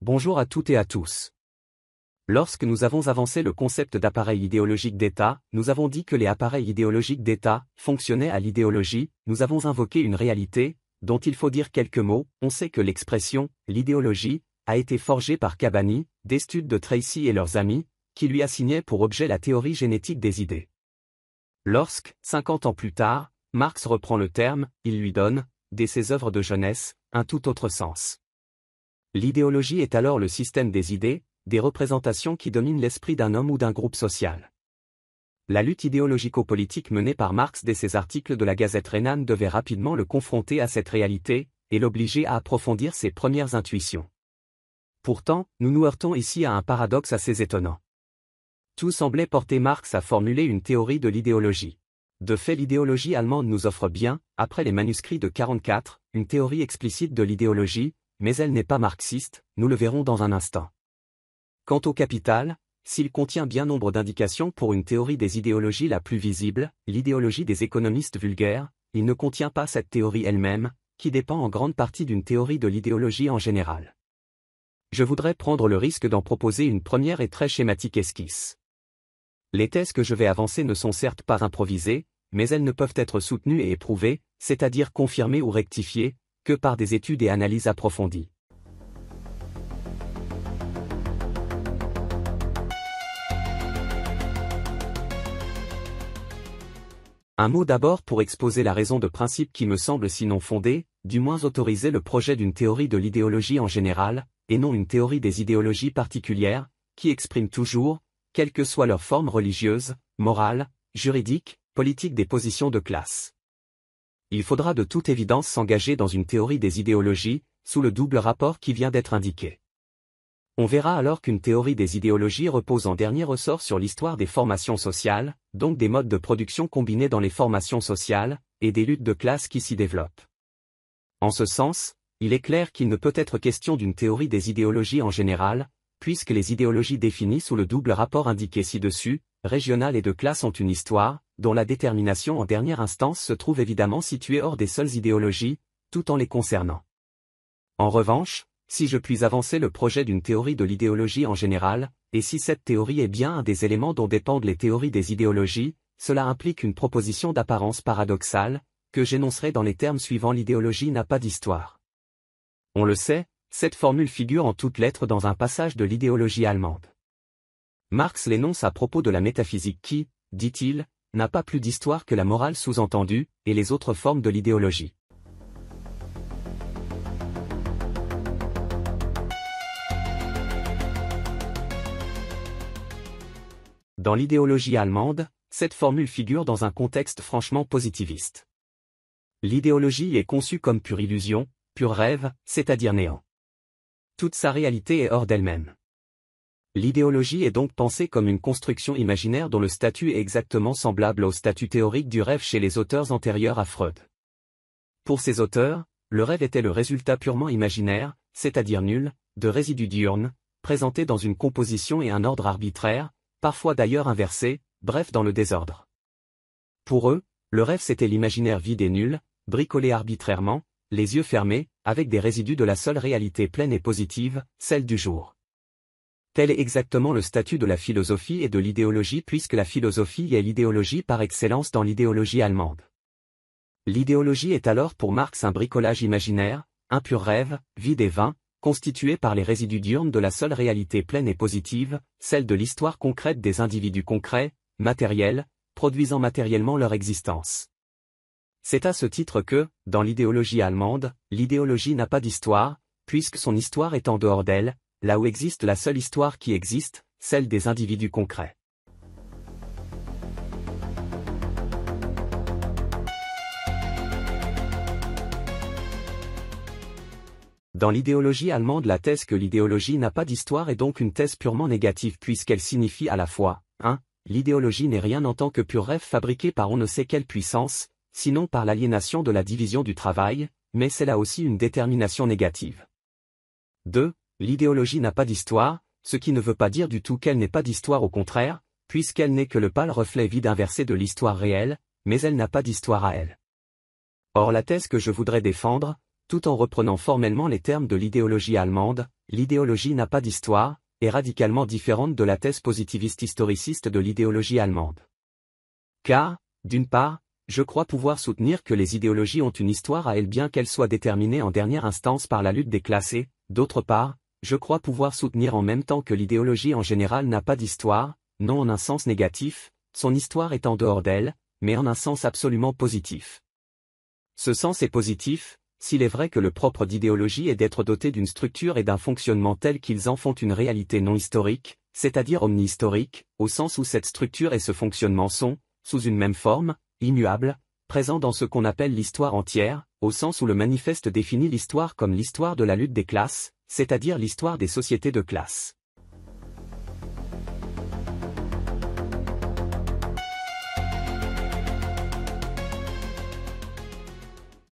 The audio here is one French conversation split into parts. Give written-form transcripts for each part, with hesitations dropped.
Bonjour à toutes et à tous. Lorsque nous avons avancé le concept d'appareil idéologique d'État, nous avons dit que les appareils idéologiques d'État fonctionnaient à l'idéologie, nous avons invoqué une réalité, dont il faut dire quelques mots. On sait que l'expression « l'idéologie » a été forgée par Cabani, d'études de Tracy et leurs amis, qui lui assignaient pour objet la théorie génétique des idées. Lorsque, 50 ans plus tard, Marx reprend le terme, il lui donne, dès ses œuvres de jeunesse, un tout autre sens. L'idéologie est alors le système des idées, des représentations qui dominent l'esprit d'un homme ou d'un groupe social. La lutte idéologico-politique menée par Marx dès ses articles de la Gazette rhénane devait rapidement le confronter à cette réalité, et l'obliger à approfondir ses premières intuitions. Pourtant, nous nous heurtons ici à un paradoxe assez étonnant. Tout semblait porter Marx à formuler une théorie de l'idéologie. De fait, l'idéologie allemande nous offre bien, après les manuscrits de 44, une théorie explicite de l'idéologie, mais elle n'est pas marxiste, nous le verrons dans un instant. Quant au Capital, s'il contient bien nombre d'indications pour une théorie des idéologies la plus visible, l'idéologie des économistes vulgaires, il ne contient pas cette théorie elle-même, qui dépend en grande partie d'une théorie de l'idéologie en général. Je voudrais prendre le risque d'en proposer une première et très schématique esquisse. Les thèses que je vais avancer ne sont certes pas improvisées, mais elles ne peuvent être soutenues et éprouvées, c'est-à-dire confirmées ou rectifiées, que par des études et analyses approfondies. Un mot d'abord pour exposer la raison de principe qui me semble sinon fondée, du moins autoriser le projet d'une théorie de l'idéologie en général, et non une théorie des idéologies particulières, qui exprime toujours, quelle que soit leur forme religieuse, morale, juridique, politique des positions de classe. Il faudra de toute évidence s'engager dans une théorie des idéologies, sous le double rapport qui vient d'être indiqué. On verra alors qu'une théorie des idéologies repose en dernier ressort sur l'histoire des formations sociales, donc des modes de production combinés dans les formations sociales, et des luttes de classe qui s'y développent. En ce sens, il est clair qu'il ne peut être question d'une théorie des idéologies en général, puisque les idéologies définies sous le double rapport indiqué ci-dessus, régional et de classe ont une histoire, dont la détermination en dernière instance se trouve évidemment située hors des seules idéologies, tout en les concernant. En revanche, si je puis avancer le projet d'une théorie de l'idéologie en général, et si cette théorie est bien un des éléments dont dépendent les théories des idéologies, cela implique une proposition d'apparence paradoxale, que j'énoncerai dans les termes suivants: l'idéologie n'a pas d'histoire. On le sait, cette formule figure en toutes lettres dans un passage de l'idéologie allemande. Marx l'énonce à propos de la métaphysique qui, dit-il, n'a pas plus d'histoire que la morale sous-entendue, et les autres formes de l'idéologie. Dans l'idéologie allemande, cette formule figure dans un contexte franchement positiviste. L'idéologie est conçue comme pure illusion, pur rêve, c'est-à-dire néant. Toute sa réalité est hors d'elle-même. L'idéologie est donc pensée comme une construction imaginaire dont le statut est exactement semblable au statut théorique du rêve chez les auteurs antérieurs à Freud. Pour ces auteurs, le rêve était le résultat purement imaginaire, c'est-à-dire nul, de résidus diurnes, présentés dans une composition et un ordre arbitraire, parfois d'ailleurs inversés, bref dans le désordre. Pour eux, le rêve c'était l'imaginaire vide et nul, bricolé arbitrairement, les yeux fermés, avec des résidus de la seule réalité pleine et positive, celle du jour. Tel est exactement le statut de la philosophie et de l'idéologie puisque la philosophie est l'idéologie par excellence dans l'idéologie allemande. L'idéologie est alors pour Marx un bricolage imaginaire, un pur rêve, vide et vain, constitué par les résidus diurnes de la seule réalité pleine et positive, celle de l'histoire concrète des individus concrets, matériels, produisant matériellement leur existence. C'est à ce titre que, dans l'idéologie allemande, l'idéologie n'a pas d'histoire, puisque son histoire est en dehors d'elle, là où existe la seule histoire qui existe, celle des individus concrets. Dans l'idéologie allemande, la thèse que l'idéologie n'a pas d'histoire est donc une thèse purement négative puisqu'elle signifie à la fois, 1. L'idéologie n'est rien en tant que pur rêve fabriqué par on ne sait quelle puissance, sinon par l'aliénation de la division du travail, mais c'est là aussi une détermination négative. 2. L'idéologie n'a pas d'histoire, ce qui ne veut pas dire du tout qu'elle n'ait pas d'histoire, au contraire, puisqu'elle n'est que le pâle reflet vide inversé de l'histoire réelle, mais elle n'a pas d'histoire à elle. Or la thèse que je voudrais défendre, tout en reprenant formellement les termes de l'idéologie allemande, l'idéologie n'a pas d'histoire, est radicalement différente de la thèse positiviste historiciste de l'idéologie allemande. Car, d'une part, je crois pouvoir soutenir que les idéologies ont une histoire à elles bien qu'elles soient déterminées en dernière instance par la lutte des classes et, d'autre part, je crois pouvoir soutenir en même temps que l'idéologie en général n'a pas d'histoire, non en un sens négatif, son histoire est en dehors d'elle, mais en un sens absolument positif. Ce sens est positif, s'il est vrai que le propre d'idéologie est d'être doté d'une structure et d'un fonctionnement tels qu'ils en font une réalité non historique, c'est-à-dire omni-historique, au sens où cette structure et ce fonctionnement sont, sous une même forme, immuables, présents dans ce qu'on appelle l'histoire entière, au sens où le manifeste définit l'histoire comme l'histoire de la lutte des classes, c'est-à-dire l'histoire des sociétés de classe.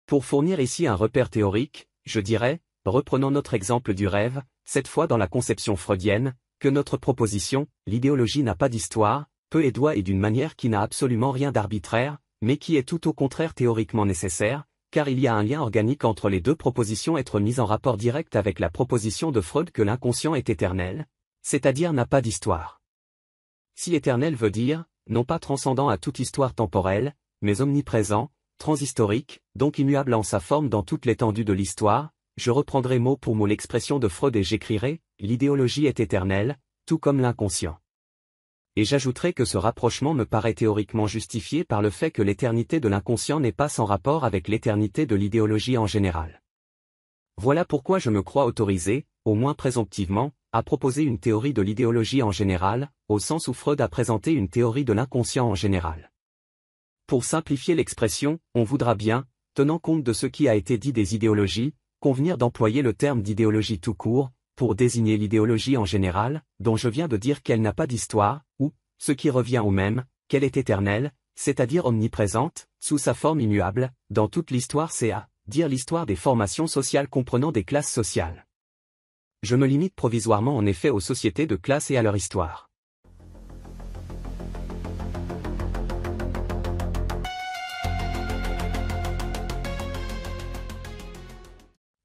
Pour fournir ici un repère théorique, je dirais, reprenons notre exemple du rêve, cette fois dans la conception freudienne, que notre proposition, l'idéologie n'a pas d'histoire, peut et doit et d'une manière qui n'a absolument rien d'arbitraire, mais qui est tout au contraire théoriquement nécessaire, car il y a un lien organique entre les deux propositions être mises en rapport direct avec la proposition de Freud que l'inconscient est éternel, c'est-à-dire n'a pas d'histoire. Si éternel veut dire, non pas transcendant à toute histoire temporelle, mais omniprésent, transhistorique, donc immuable en sa forme dans toute l'étendue de l'histoire, je reprendrai mot pour mot l'expression de Freud et j'écrirai, l'idéologie est éternelle, tout comme l'inconscient. Et j'ajouterai que ce rapprochement me paraît théoriquement justifié par le fait que l'éternité de l'inconscient n'est pas sans rapport avec l'éternité de l'idéologie en général. Voilà pourquoi je me crois autorisé, au moins présomptivement, à proposer une théorie de l'idéologie en général, au sens où Freud a présenté une théorie de l'inconscient en général. Pour simplifier l'expression, on voudra bien, tenant compte de ce qui a été dit des idéologies, convenir d'employer le terme d'idéologie tout court, pour désigner l'idéologie en général, dont je viens de dire qu'elle n'a pas d'histoire, ou, ce qui revient au même, qu'elle est éternelle, c'est-à-dire omniprésente, sous sa forme immuable, dans toute l'histoire c'est à dire l'histoire des formations sociales comprenant des classes sociales. Je me limite provisoirement en effet aux sociétés de classe et à leur histoire.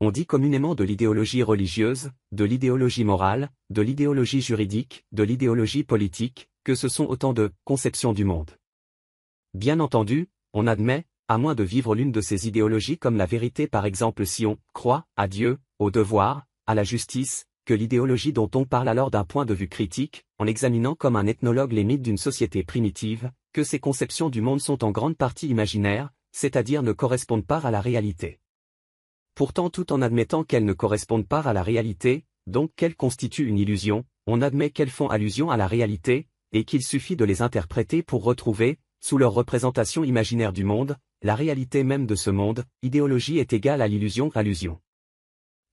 On dit communément de l'idéologie religieuse, de l'idéologie morale, de l'idéologie juridique, de l'idéologie politique, que ce sont autant de conceptions du monde. Bien entendu, on admet, à moins de vivre l'une de ces idéologies comme la vérité par exemple si on croit à Dieu, au devoir, à la justice, que l'idéologie dont on parle alors d'un point de vue critique, en examinant comme un ethnologue les mythes d'une société primitive, que ces conceptions du monde sont en grande partie imaginaires, c'est-à-dire ne correspondent pas à la réalité. Pourtant tout en admettant qu'elles ne correspondent pas à la réalité, donc qu'elles constituent une illusion, on admet qu'elles font allusion à la réalité, et qu'il suffit de les interpréter pour retrouver, sous leur représentation imaginaire du monde, la réalité même de ce monde, idéologie est égale à l'illusion-allusion.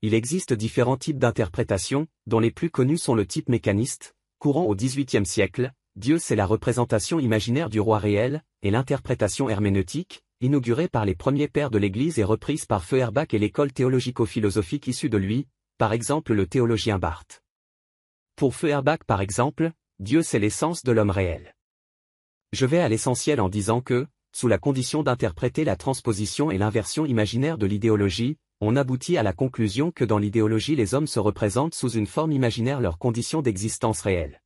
Il existe différents types d'interprétations, dont les plus connus sont le type mécaniste, courant au XVIIIe siècle, Dieu c'est la représentation imaginaire du roi réel, et l'interprétation herméneutique, inaugurée par les premiers pères de l'Église et reprise par Feuerbach et l'école théologico-philosophique issue de lui, par exemple le théologien Barth. Pour Feuerbach par exemple, Dieu c'est l'essence de l'homme réel. Je vais à l'essentiel en disant que, sous la condition d'interpréter la transposition et l'inversion imaginaire de l'idéologie, on aboutit à la conclusion que dans l'idéologie les hommes se représentent sous une forme imaginaire leurs conditions d'existence réelle.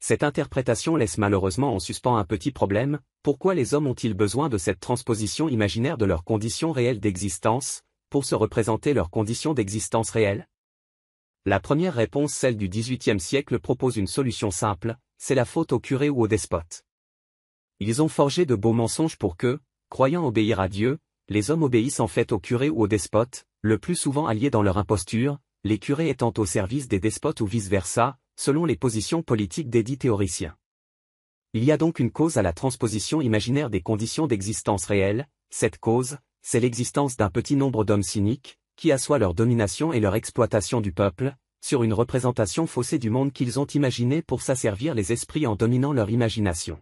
Cette interprétation laisse malheureusement en suspens un petit problème, pourquoi les hommes ont-ils besoin de cette transposition imaginaire de leurs conditions réelles d'existence, pour se représenter leurs conditions d'existence réelles? La première réponse, celle du XVIIIe siècle, propose une solution simple, c'est la faute aux curés ou aux despotes. Ils ont forgé de beaux mensonges pour que, croyant obéir à Dieu, les hommes obéissent en fait aux curés ou aux despotes, le plus souvent alliés dans leur imposture, les curés étant au service des despotes ou vice-versa, selon les positions politiques des dits théoriciens. Il y a donc une cause à la transposition imaginaire des conditions d'existence réelles, cette cause, c'est l'existence d'un petit nombre d'hommes cyniques, qui assoient leur domination et leur exploitation du peuple, sur une représentation faussée du monde qu'ils ont imaginé pour s'asservir les esprits en dominant leur imagination.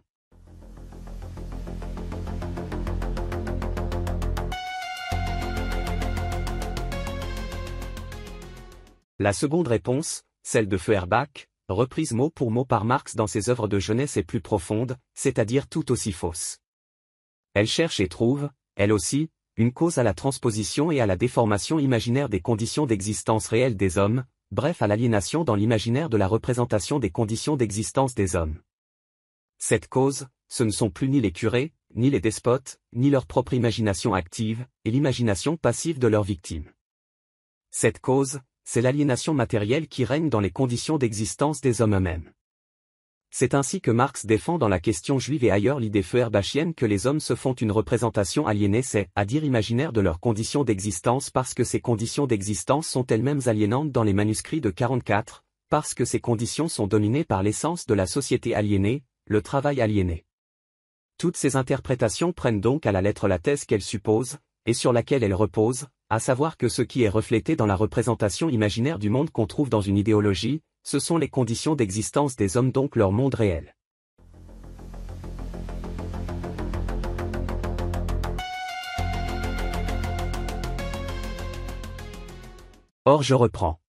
La seconde réponse, celle de Feuerbach, reprise mot pour mot par Marx dans ses œuvres de jeunesse est plus profonde, c'est-à-dire tout aussi fausse. Elle cherche et trouve, elle aussi, une cause à la transposition et à la déformation imaginaire des conditions d'existence réelles des hommes, bref à l'aliénation dans l'imaginaire de la représentation des conditions d'existence des hommes. Cette cause, ce ne sont plus ni les curés, ni les despotes, ni leur propre imagination active, et l'imagination passive de leurs victimes. Cette cause, c'est l'aliénation matérielle qui règne dans les conditions d'existence des hommes eux-mêmes. C'est ainsi que Marx défend dans La question juive et ailleurs l'idée feuerbachienne que les hommes se font une représentation aliénée, c'est-à-dire imaginaire de leurs conditions d'existence parce que ces conditions d'existence sont elles-mêmes aliénantes dans les manuscrits de 44, parce que ces conditions sont dominées par l'essence de la société aliénée, le travail aliéné. Toutes ces interprétations prennent donc à la lettre la thèse qu'elles supposent, et sur laquelle elles reposent, à savoir que ce qui est reflété dans la représentation imaginaire du monde qu'on trouve dans une idéologie, ce sont les conditions d'existence des hommes, donc leur monde réel. Or je reprends.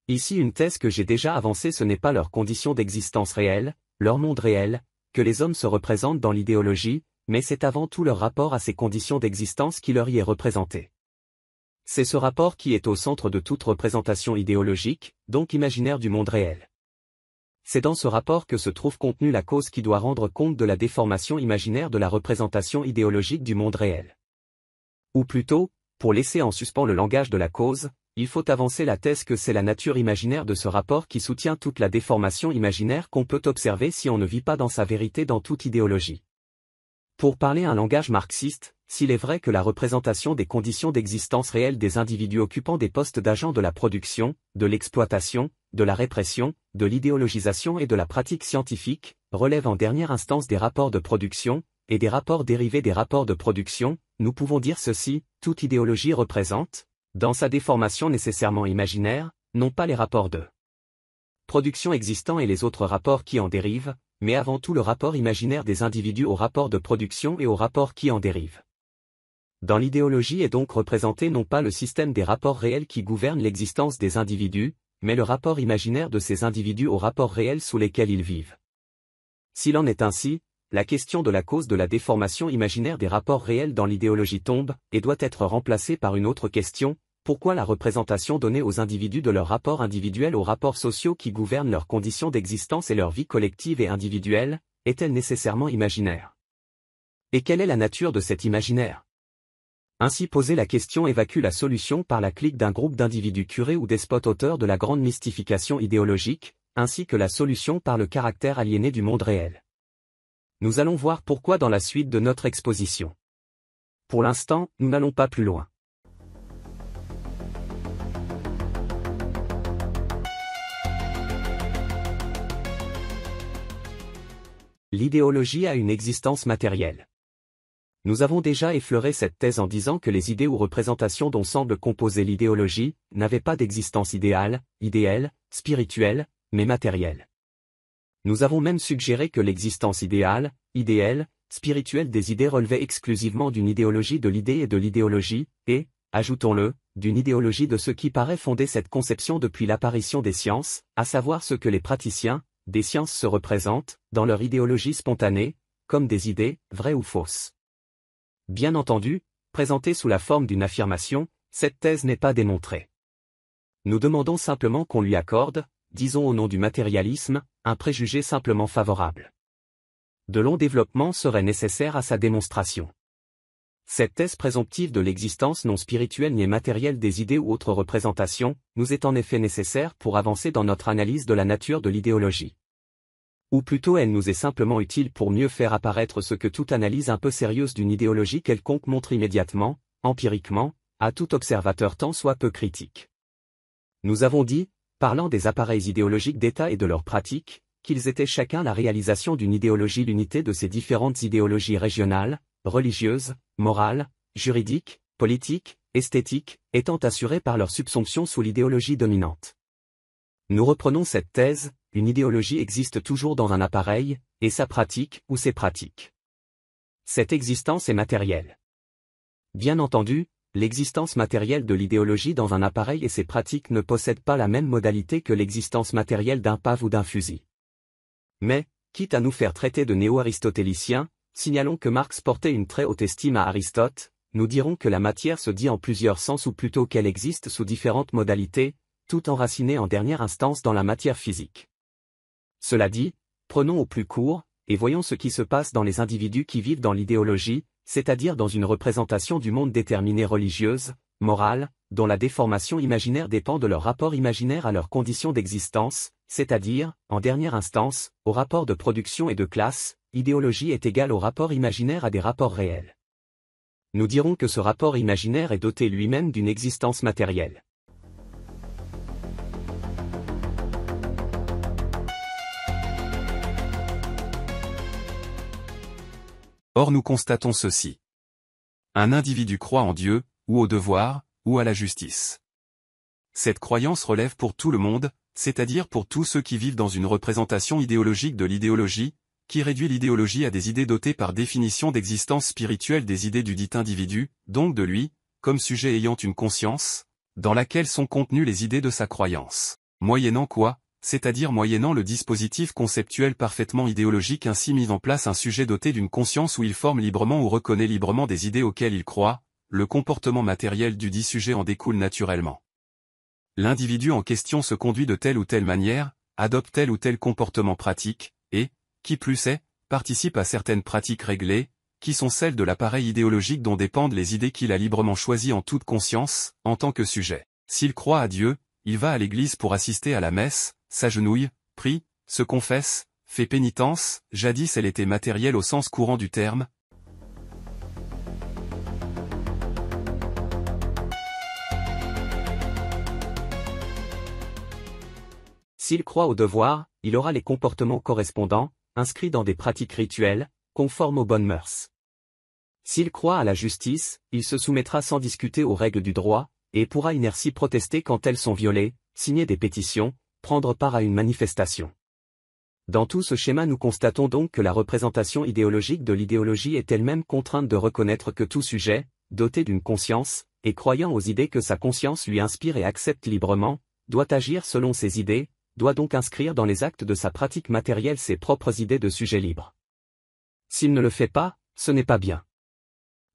Ici une thèse que j'ai déjà avancée, ce n'est pas leur condition d'existence réelle, leur monde réel, que les hommes se représentent dans l'idéologie, mais c'est avant tout leur rapport à ces conditions d'existence qui leur y est représenté. C'est ce rapport qui est au centre de toute représentation idéologique, donc imaginaire du monde réel. C'est dans ce rapport que se trouve contenue la cause qui doit rendre compte de la déformation imaginaire de la représentation idéologique du monde réel. Ou plutôt, pour laisser en suspens le langage de la cause, il faut avancer la thèse que c'est la nature imaginaire de ce rapport qui soutient toute la déformation imaginaire qu'on peut observer si on ne vit pas dans sa vérité dans toute idéologie. Pour parler un langage marxiste, s'il est vrai que la représentation des conditions d'existence réelle des individus occupant des postes d'agents de la production, de l'exploitation, de la répression, de l'idéologisation et de la pratique scientifique, relève en dernière instance des rapports de production, et des rapports dérivés des rapports de production, nous pouvons dire ceci, toute idéologie représente, dans sa déformation nécessairement imaginaire, non pas les rapports de production existants et les autres rapports qui en dérivent, mais avant tout le rapport imaginaire des individus au rapport de production et aux rapports qui en dérivent. Dans l'idéologie est donc représenté non pas le système des rapports réels qui gouvernent l'existence des individus, mais le rapport imaginaire de ces individus aux rapports réels sous lesquels ils vivent. S'il en est ainsi, la question de la cause de la déformation imaginaire des rapports réels dans l'idéologie tombe, et doit être remplacée par une autre question: pourquoi la représentation donnée aux individus de leurs rapports individuels aux rapports sociaux qui gouvernent leurs conditions d'existence et leur vie collective et individuelle, est-elle nécessairement imaginaire? Et quelle est la nature de cet imaginaire? Ainsi posée, la question évacue la solution par la clique d'un groupe d'individus curés ou despotes auteurs de la grande mystification idéologique, ainsi que la solution par le caractère aliéné du monde réel. Nous allons voir pourquoi dans la suite de notre exposition. Pour l'instant, nous n'allons pas plus loin. L'idéologie a une existence matérielle. Nous avons déjà effleuré cette thèse en disant que les idées ou représentations dont semble composer l'idéologie n'avaient pas d'existence idéale, idéale, spirituelle, mais matérielle. Nous avons même suggéré que l'existence idéale, idéale, spirituelle des idées relevait exclusivement d'une idéologie de l'idée et de l'idéologie, et, ajoutons-le, d'une idéologie de ce qui paraît fonder cette conception depuis l'apparition des sciences, à savoir ce que les praticiens des sciences se représentent, dans leur idéologie spontanée, comme des idées, vraies ou fausses. Bien entendu, présentée sous la forme d'une affirmation, cette thèse n'est pas démontrée. Nous demandons simplement qu'on lui accorde, disons au nom du matérialisme, un préjugé simplement favorable. De longs développements seraient nécessaires à sa démonstration. Cette thèse présomptive de l'existence non spirituelle ni matérielle des idées ou autres représentations, nous est en effet nécessaire pour avancer dans notre analyse de la nature de l'idéologie. Ou plutôt elle nous est simplement utile pour mieux faire apparaître ce que toute analyse un peu sérieuse d'une idéologie quelconque montre immédiatement, empiriquement, à tout observateur tant soit peu critique. Nous avons dit, parlant des appareils idéologiques d'État et de leurs pratiques, qu'ils étaient chacun la réalisation d'une idéologie, l'unité de ces différentes idéologies régionales, religieuses, morales, juridiques, politiques, esthétiques, étant assurées par leur subsomption sous l'idéologie dominante. Nous reprenons cette thèse: une idéologie existe toujours dans un appareil, et sa pratique ou ses pratiques. Cette existence est matérielle. Bien entendu, l'existence matérielle de l'idéologie dans un appareil et ses pratiques ne possèdent pas la même modalité que l'existence matérielle d'un pave ou d'un fusil. Mais, quitte à nous faire traiter de néo-aristotéliciens, signalons que Marx portait une très haute estime à Aristote, nous dirons que la matière se dit en plusieurs sens ou plutôt qu'elle existe sous différentes modalités, tout enraciné en dernière instance dans la matière physique. Cela dit, prenons au plus court, et voyons ce qui se passe dans les individus qui vivent dans l'idéologie, c'est-à-dire dans une représentation du monde déterminée religieuse, morale, dont la déformation imaginaire dépend de leur rapport imaginaire à leurs conditions d'existence, c'est-à-dire, en dernière instance, au rapport de production et de classe, idéologie est égale au rapport imaginaire à des rapports réels. Nous dirons que ce rapport imaginaire est doté lui-même d'une existence matérielle. Or nous constatons ceci. Un individu croit en Dieu, ou au devoir, ou à la justice. Cette croyance relève pour tout le monde, c'est-à-dire pour tous ceux qui vivent dans une représentation idéologique de l'idéologie, qui réduit l'idéologie à des idées dotées par définition d'existence spirituelle des idées du dit individu, donc de lui, comme sujet ayant une conscience, dans laquelle sont contenues les idées de sa croyance. Moyennant quoi, c'est-à-dire moyennant le dispositif conceptuel parfaitement idéologique ainsi mis en place un sujet doté d'une conscience où il forme librement ou reconnaît librement des idées auxquelles il croit, le comportement matériel du dit sujet en découle naturellement. L'individu en question se conduit de telle ou telle manière, adopte tel ou tel comportement pratique, et, qui plus est, participe à certaines pratiques réglées, qui sont celles de l'appareil idéologique dont dépendent les idées qu'il a librement choisies en toute conscience, en tant que sujet. S'il croit à Dieu, il va à l'église pour assister à la messe, s'agenouille, prie, se confesse, fait pénitence, jadis elle était matérielle au sens courant du terme. S'il croit au devoir, il aura les comportements correspondants, inscrits dans des pratiques rituelles, conformes aux bonnes mœurs. S'il croit à la justice, il se soumettra sans discuter aux règles du droit, et pourra inertie protester quand elles sont violées, signer des pétitions, prendre part à une manifestation. Dans tout ce schéma nous constatons donc que la représentation idéologique de l'idéologie est elle-même contrainte de reconnaître que tout sujet, doté d'une conscience, et croyant aux idées que sa conscience lui inspire et accepte librement, doit agir selon ses idées, doit donc inscrire dans les actes de sa pratique matérielle ses propres idées de sujet libre. S'il ne le fait pas, ce n'est pas bien.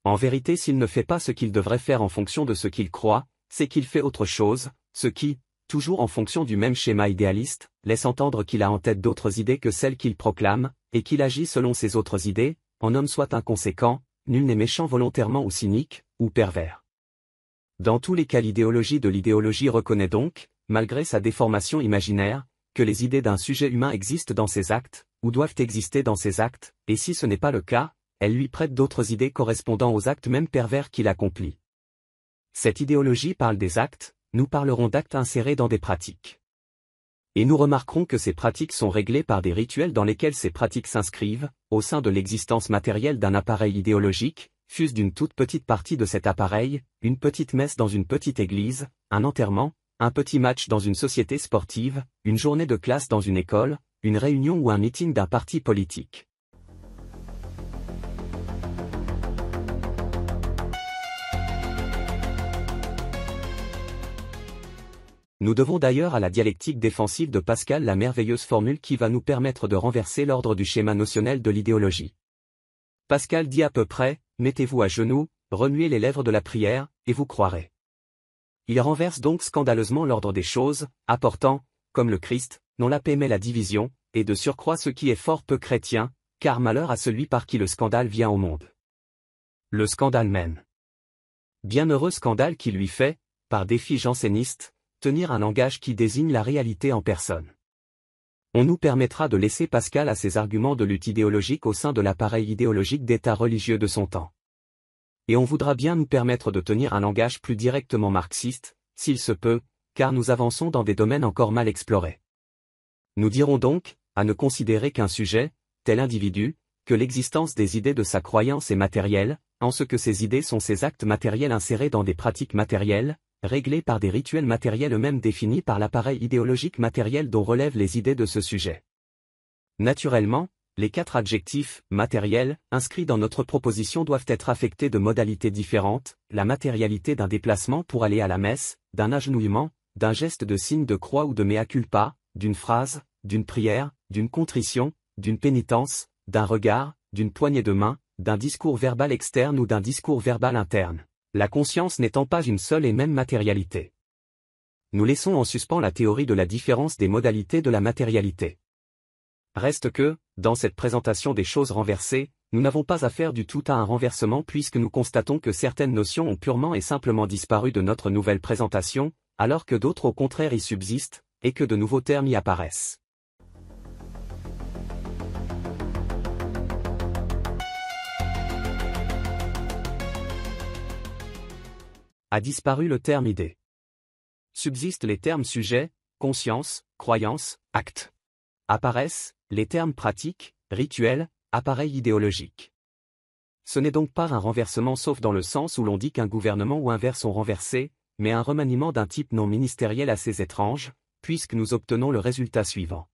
En vérité, s'il ne fait pas ce qu'il devrait faire en fonction de ce qu'il croit, c'est qu'il fait autre chose, ce qui, toujours en fonction du même schéma idéaliste, laisse entendre qu'il a en tête d'autres idées que celles qu'il proclame, et qu'il agit selon ces autres idées, en homme soit inconséquent, nul n'est méchant volontairement ou cynique, ou pervers. Dans tous les cas l'idéologie de l'idéologie reconnaît donc, malgré sa déformation imaginaire, que les idées d'un sujet humain existent dans ses actes, ou doivent exister dans ses actes, et si ce n'est pas le cas, elle lui prête d'autres idées correspondant aux actes même pervers qu'il accomplit. Cette idéologie parle des actes, nous parlerons d'actes insérés dans des pratiques. Et nous remarquerons que ces pratiques sont réglées par des rituels dans lesquels ces pratiques s'inscrivent, au sein de l'existence matérielle d'un appareil idéologique, fût-ce d'une toute petite partie de cet appareil, une petite messe dans une petite église, un enterrement, un petit match dans une société sportive, une journée de classe dans une école, une réunion ou un meeting d'un parti politique. Nous devons d'ailleurs à la dialectique défensive de Pascal la merveilleuse formule qui va nous permettre de renverser l'ordre du schéma notionnel de l'idéologie. Pascal dit à peu près, mettez-vous à genoux, remuez les lèvres de la prière, et vous croirez. Il renverse donc scandaleusement l'ordre des choses, apportant, comme le Christ, non la paix mais la division, et de surcroît ce qui est fort peu chrétien, car malheur à celui par qui le scandale vient au monde. Le scandale mène. Bienheureux scandale qui lui fait, par défi janséniste, tenir un langage qui désigne la réalité en personne. On nous permettra de laisser Pascal à ses arguments de lutte idéologique au sein de l'appareil idéologique d'État religieux de son temps. Et on voudra bien nous permettre de tenir un langage plus directement marxiste, s'il se peut, car nous avançons dans des domaines encore mal explorés. Nous dirons donc, à ne considérer qu'un sujet, tel individu, que l'existence des idées de sa croyance est matérielle, en ce que ces idées sont ces actes matériels insérés dans des pratiques matérielles, réglés par des rituels matériels eux-mêmes définis par l'appareil idéologique matériel dont relèvent les idées de ce sujet. Naturellement, les 4 adjectifs « matériels » inscrits dans notre proposition doivent être affectés de modalités différentes, la matérialité d'un déplacement pour aller à la messe, d'un agenouillement, d'un geste de signe de croix ou de mea culpa, d'une phrase, d'une prière, d'une contrition, d'une pénitence, d'un regard, d'une poignée de main, d'un discours verbal externe ou d'un discours verbal interne, la conscience n'étant pas une seule et même matérialité. Nous laissons en suspens la théorie de la différence des modalités de la matérialité. Reste que, dans cette présentation des choses renversées, nous n'avons pas affaire du tout à un renversement puisque nous constatons que certaines notions ont purement et simplement disparu de notre nouvelle présentation, alors que d'autres au contraire y subsistent, et que de nouveaux termes y apparaissent. A disparu le terme idée. Subsistent les termes sujet, conscience, croyance, acte. Apparaissent les termes pratique, rituel, appareil idéologique. Ce n'est donc pas un renversement sauf dans le sens où l'on dit qu'un gouvernement ou un vers sont renversés, mais un remaniement d'un type non ministériel assez étrange, puisque nous obtenons le résultat suivant.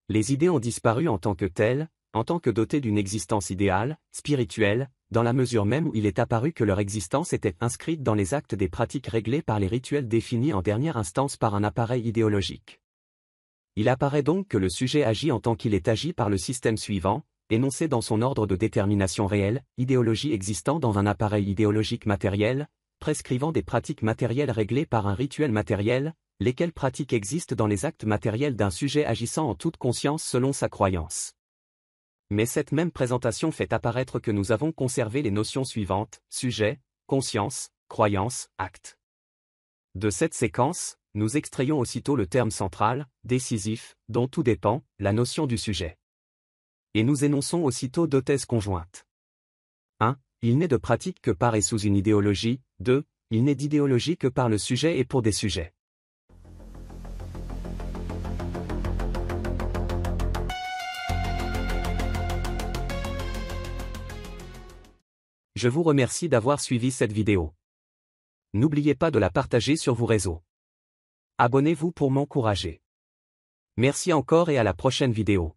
Les idées ont disparu en tant que telles, en tant que dotées d'une existence idéale, spirituelle, dans la mesure même où il est apparu que leur existence était inscrite dans les actes des pratiques réglées par les rituels définis en dernière instance par un appareil idéologique. Il apparaît donc que le sujet agit en tant qu'il est agi par le système suivant, énoncé dans son ordre de détermination réelle, idéologie existant dans un appareil idéologique matériel, prescrivant des pratiques matérielles réglées par un rituel matériel, lesquelles pratiques existent dans les actes matériels d'un sujet agissant en toute conscience selon sa croyance. Mais cette même présentation fait apparaître que nous avons conservé les notions suivantes, sujet, conscience, croyance, acte. De cette séquence, nous extrayons aussitôt le terme central, décisif, dont tout dépend, la notion du sujet. Et nous énonçons aussitôt deux thèses conjointes. 1. Il n'est de pratique que par et sous une idéologie. 2. Il n'est d'idéologie que par le sujet et pour des sujets. Je vous remercie d'avoir suivi cette vidéo. N'oubliez pas de la partager sur vos réseaux. Abonnez-vous pour m'encourager. Merci encore et à la prochaine vidéo.